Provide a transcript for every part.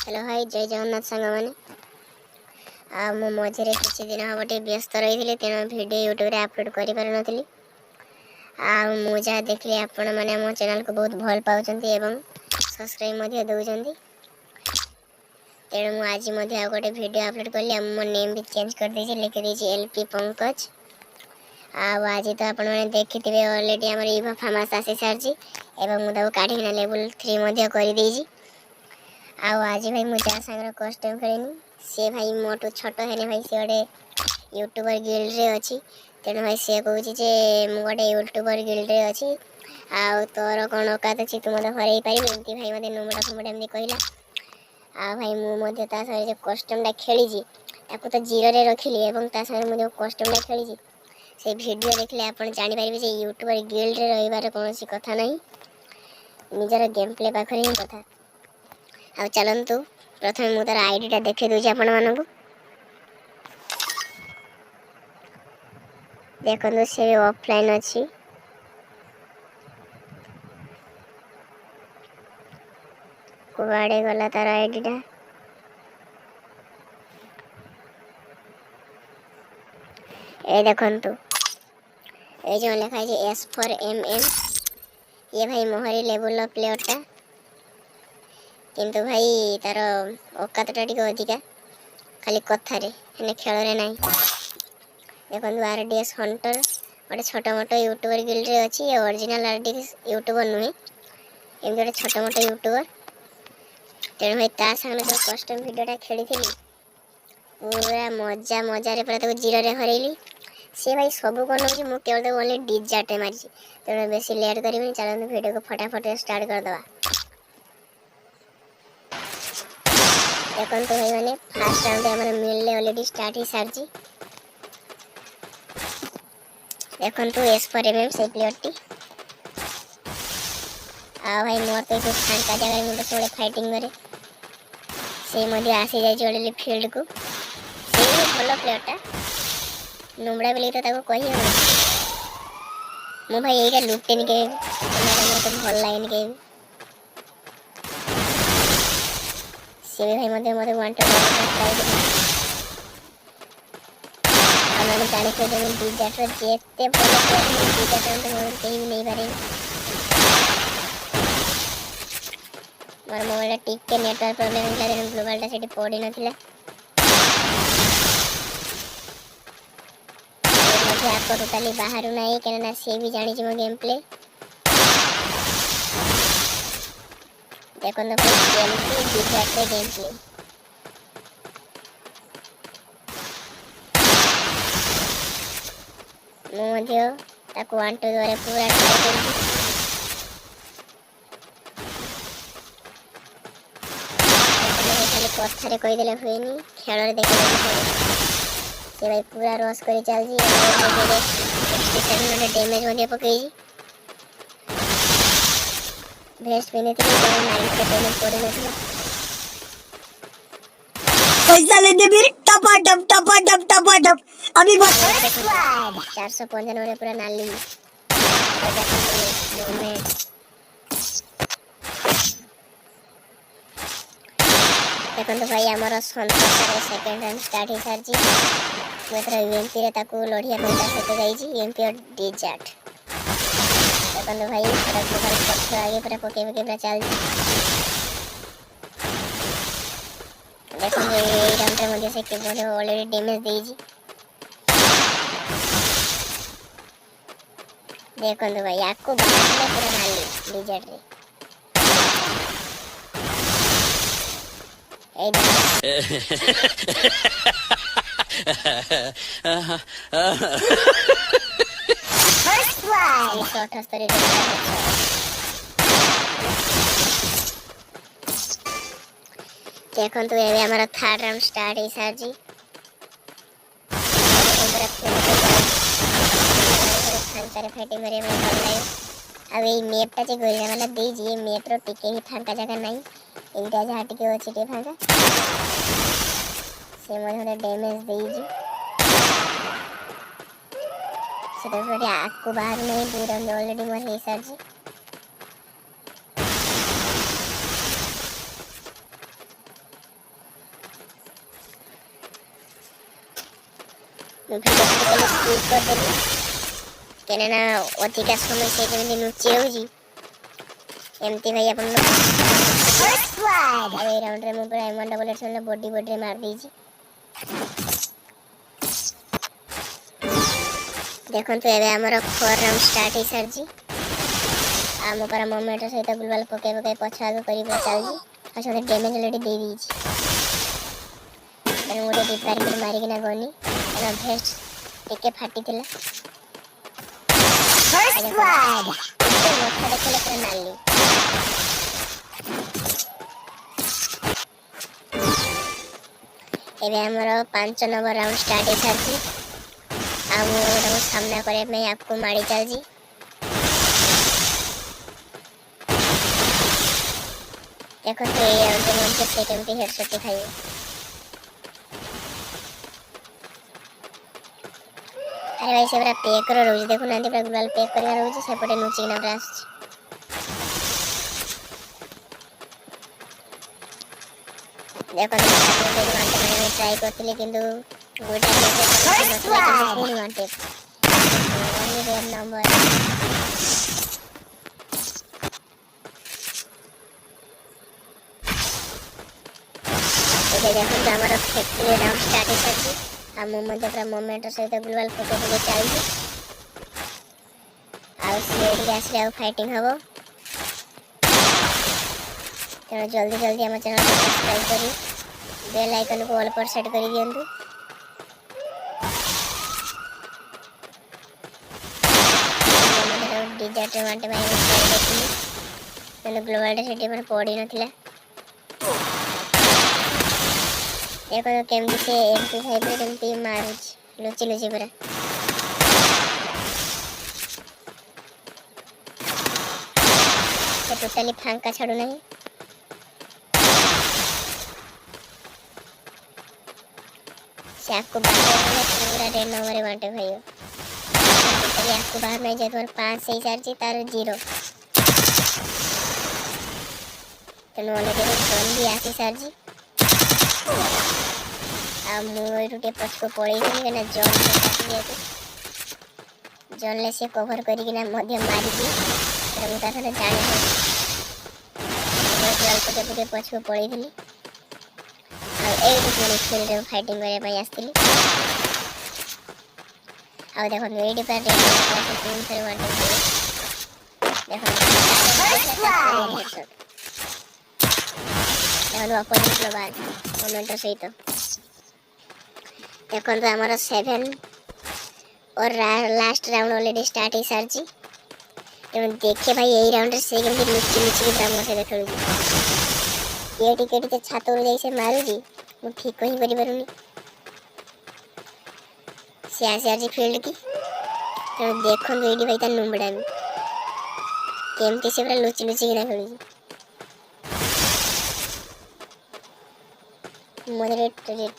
Hello hi जय जगन्नाथ सांग मैंने मझे किसी दिन हम गोटे व्यस्त रही तेणु भिडियो यूट्यूब अपलोड कर पार नी आ देखिए आपण मैंने मो चैनल को बहुत भल पाँच सब्सक्राइब दौरान तेणु आज गोटे भिडियो अपलोड कली मो नेम भी चेंज कर दे लिखिदी एलपी पंकज। आज तो आप देखिथे अलरेडी आम इभा फेमस आसी सारी मुझे काढ़ी लेवल 3 कर देजी। आज भाई मुझे सागर कस्टम खेलनी सी भाई मोटू छोट है भाई सी गोटे यूट्यूबर गिल्ड रे अच्छी तेणु भाई सी कहे मुझे यूट्यूबर गिल्ड रे अच्छी तोर कौन औकात अच्छी तू मत हर पार एमती भाई मत नुमड़ा फुमड़ा एमती कहला। भाई मुझे जो कस्टमटा खेली तो जीरो रे रखिली मुझे कस्टमटा खेली से वीडियो देखले आप जापर यूट्यूबर गिल्ड रे रही कौन कथा ना निजर गेम प्ले पाखे ही कथा। आ चलतु प्रथम मुझे तार आईडीटा देखे दूसरी आपण मानक देखो से ऑफलाइन अच्छी कुआड़े गला तार आईडीटा ए देखंतु ए जो लिखा है एस फॉर एम एम ये भाई मोहरी लेवल प्लेयरटा किंतु भाई तार औकातटा टिके अधिका खाली कथारे खेल रे ना देखो आरडीएस हंटर गोटे छोट मोट यूट्यूबर गिल्ड रे अच्छी ये ओरिजिनल आरडीएस यूट्यूबर नुहे एम गोटे छोट मोट यूट्यूबर तेणु भाई तार सामने जो कस्टम वीडियोटा खेली पूरा मजा मजार पूरा जीरो रे हरैली सी भाई सब कौन हो मुझे केवल ओनली डिजाटे मारी तेणु बेस लेट करी चलते वीडियो को फटाफट स्टार्ट करदे। देखो भाई मैंने फास्ट राउंड आम मिलने अलरेडी स्टार्ट हो सारी देखो एस फॉर एम एम से प्लेयरटी भाई मोर तो ये फांका जगह मुझे सब फाइटिंग करे से आसी जाए फील्ड को से भल प्लेयरटा नुमड़ा बोली तो कही मो भाई यही लुटेनि के तो भल लगे के सी भी भाई मत वांटेड जानी डिजाटर जिते भल डिजाटर कहीं भी नहीं पारे मोर मोबाइल टिके नेटवर्क प्रॉब्लम होता ग्लोबालटा से पड़ी नाला आप टोटाली बाहर ना कहीं सी भी जानी मो गेम प्ले देखो गेम प्ले मुझे 1 2 द्वारा पूरा ट्राई कर खाली कथार कहीदे हुए खेल देख से भाई पूरा रस कर चलती डैमेज पकई भेस्ट पिनी पेमेंट पड़ी ना पैसा ले दे मेरी टपा अभी बस 495 पूरा नाली देखो भाई आमर संतोष सेकेंड राउंड स्टार्ट हो सारी मुझे यूएमपी लड़िया सहित यूएमपी और डिजाट देखो भाई पक्ष आगे पूरा पके पूरा चल देखो राउंड से अलरेडी डैमेज देजी देखो भाई आपको बाहर पूरा नाली डिजाट रे देखो तो ये हमारा थर्ड राउंड स्टार्ट है सारी फाइटिंग करे अब ये मैपटा जो गोरिया वाला देजी मैप्र टिके ही फांका जगह ना এইটা যা টিকে আছে টিকে ফাঁকা সে মধ্যে ড্যামেজ দেইজি সেটা পরে আকু বাহার নাই দুই রাউন্ড অলরেডি মোর হয়ে সারছি ମୁଁ ଭିଡ଼ିଓ ଟିକେ ସ୍କିପ୍ କରିଦେଲି କାହିଁକିନା ଅଧିକା ସମୟ ସେ କେମିତି ଲୁଚି ରହୁଛି ଏମିତି ଭାଇ ଆପଣ ଆଉ ଏଇ ରାଉଣ୍ଡରେ ମୁଁ ପୁରା M1 ଡବଲ୍ ଏକ୍ସଏଲ୍ ବଡ଼ିରେ ମାରିଦେଇଛି। ଦେଖନ୍ତୁ ଏବେ ଆମର 4 ରାଉଣ୍ଡ ଷ୍ଟାର୍ଟ ହେଇସାରିଛି। ଆଉ ମୋ ପାରା ମୋମେଣ୍ଟର ସହିତ ଗୁଲବାଲ ପକାଇ ପଛ ଆଗ କରି ଚାଲିଛି। ଆଉ ସେ ଡ୍ୟାମେଜ୍ ଅଲରେଡ଼ି ଦେଇଦେଇଛି। ତେଣୁ ଗୋଟେ ରିପେୟାର କରି ମାରିକିନା ଗନି କାରଣ ଭେଷ୍ଟ ଟିକେ ଫାଟିଥିଲା। ମଥା ଦେଖିଲେ ପୁରା ନାଲି। ଏବେ ଆମର 5 ନମ୍ବର ରାଉଣ୍ଡ ଷ୍ଟାର୍ଟ ହେଇସାରିଛି। ଆଉ ମୁଁ ତାକୁ ସାମ୍ନା କରିବା ପାଇଁ ଆଗକୁ ମାଡ଼ି ଚାଲିଛି। ଦେଖନ୍ତୁ ଏଇ ରାଉଣ୍ଡରେ ମଧ୍ୟ ସେ କେମିତି ହେଡସଟ୍ ଖାଇବ। ଆରେ ଭାଇ ସେ ପୁରା ପେକ୍ର ରହୁଛି ଦେଖୁନାହାନ୍ତି ପୁରା ଗୁଲାଲ ପେକ୍ କରିବା ରହୁଛି ସେପଟେ ଲୁଚିକିନା ପୁରା ଆସୁଛି। ଦେଖନ୍ତୁ ଟ୍ରାଏ କରିଥିଲି କିନ୍ତୁ ପୁଣି ନମ୍ବର ଏବେ ଦେଖନ୍ତୁ ଆମର ଫ୍ୟାକ୍ଟ୍ରି ରାଉଣ୍ଡ ଷ୍ଟାର୍ଟ ହେଇସାରିଛି। ଆଉ ମୁଁ ମଧ୍ୟ ପୁରା ମୋମେଣ୍ଟର ସହିତ ଗ୍ଲୋବାଲ ପକେଇ ଚାଲିଛି। ଆଉ ସିଏ ଏଠିକି ଆସିଲେ ଆଉ ଫାଇଟିଂ ହବ। ତେଣୁ ଜଲ୍ଦି ଆମ ଚ୍ୟାନେଲକୁ ସବସ୍କ୍ରାଇବ୍ କରି ବେଲ୍ ଆଇକନ୍କୁ ଅଲ୍ पर ସେଟ୍ କରି ଦିଅନ୍ତୁ। ଡିଜାର୍ଟ ମାଟେ ପାଇଁ ଦେଖିଲି କିନ୍ତୁ ଗ୍ଲୋବାଲଟା ସେଠି ମାନେ ପଡ଼ିନଥିଲା। ଦେଖନ୍ତୁ କେମିତି ସେ MP5ରେ କେମିତି ମାରୁଛି ଲୁଚି ପୁରା। ସେ ଟୋଟାଲି ଫାଙ୍କା ଛାଡ଼ୁନାହିଁ। ସେ ଆକୁ ବାହାରେ ପୁରା ରେଡ୍ ନମ୍ବରରେ ବାଣ୍ଟେ ଭାଇବ। ଟୋଟାଲି ଆକୁ ବାହାର ନାହିଁ ଯେହେତୁ 5 ହେଇସାରିଛି ତାର 0। ତେଣୁ ଅଲରେଡ଼ି ଜନ୍ ବି ଆସିସାରିଛି। ଆଉ ମୁଁ ଏଇଠୁ ଟିକେ ପଛକୁ ପଳେଇଥିଲି କାହିଁକିନା ଜନ୍ ଯେହେତୁ ଜନ୍ରେ ସେ କଭର୍ କରିକିନା ମଧ୍ୟ ମାରିଛି। ମୁଁ ତା ସହିତ ଜାଣିନି ଟିକେ ପଛକୁ ପଳେଇଥିଲି। ଆଉ ଏଇଠି ପୁଣି ଫିଲ୍ଡରେ ଫାଇଟିଂ କରିବା ପାଇଁ ଆସିଥିଲି। ଆଉ ଦେଖନ୍ତୁ ଏଇଠି ପୁରା ଦେଖନ୍ତୁ ଅପୋଜିଟ୍ ଗ୍ଲୋବାଲ ମୋମେଣ୍ଟର ସହିତ ଦେଖନ୍ତୁ ଆମର 7 और लास्ट राउंड ऑलरेडी स्टार्ट हो सारी। तेणु देखे भाई यही राउंड से केमती लुचि पुरा मो सहित खेलुची केटी केटी छात उपरु से मारुची मु ठीक कहि करि पारुनी से आसी फील्ड की। तेणु देखंतु एडी भाई ता नुंबड़ामी केमती से पूरा लुचि किना खेलुची। मुझे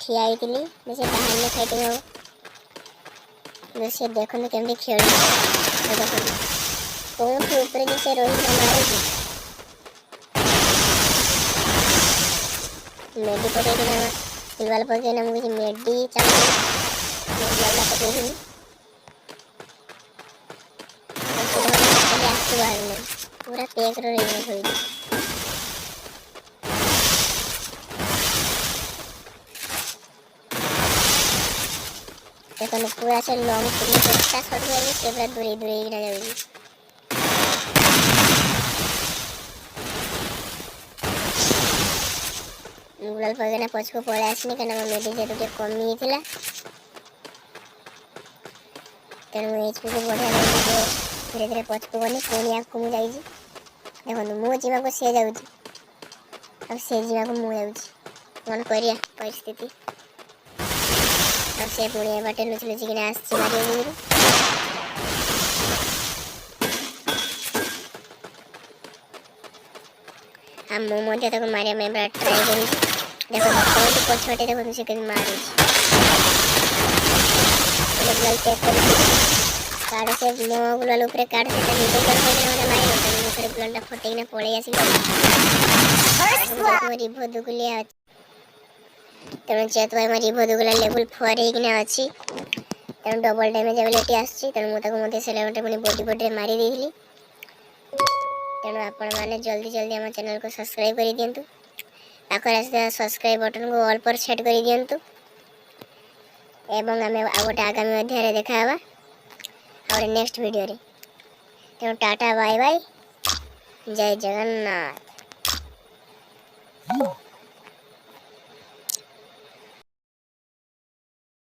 ठिया होइतिली से बाहर में फाइटिंग हो से देखो केमती खेल कौन ऊपर से रोहित मारे मेडी पकड़ सिलवाल पकड़ मुझे मेडी चाहिए पूरा पेक रही देखो पूरा से लॉन्ग चेष्टा से पूरा दूरे दूरे जाऊँगी। गुलाल पकड़ना पछको पड़े आसनी कहीं मेडी जेहतु कमी होता तेणु एचपी को बढ़िया धीरे धीरे पछको गनी पुणी आगे मुझे देखो मु जावाक सी जाऊँगी और सी जावाक मुझे मन करिया परिस्थिति और से पुणी बाटे लुचि कि मारे मुझे मारे में ट्राए कर देखो पछटे देखो से मारे कार्ड से मो गुलाल उपरे कार्ड से मारे गुलाल फटेकिना पड़े आस रिभो दुगुलिया तेणु जेहेतु आम रिभो दुगुला लेवल 4 होना अच्छी तेणु डबल डैमेज एबिलिटी आसी तेणु मुझे सेलेब्रेट पुणी बॉडी बॉडी मारी देली। तेणु आपण मैंने जल्दी जल्दी आम चैनल को सब्सक्राइब कर दिंतु पाखर आस सब्सक्राइब बटन को ऑल पर सेट कर दिंतु एवं आम आ गोटे आगामी अध्याय देखा और नेक्स्ट वीडियो रे। तेणु टाटा बाय बाय जय जगन्नाथ।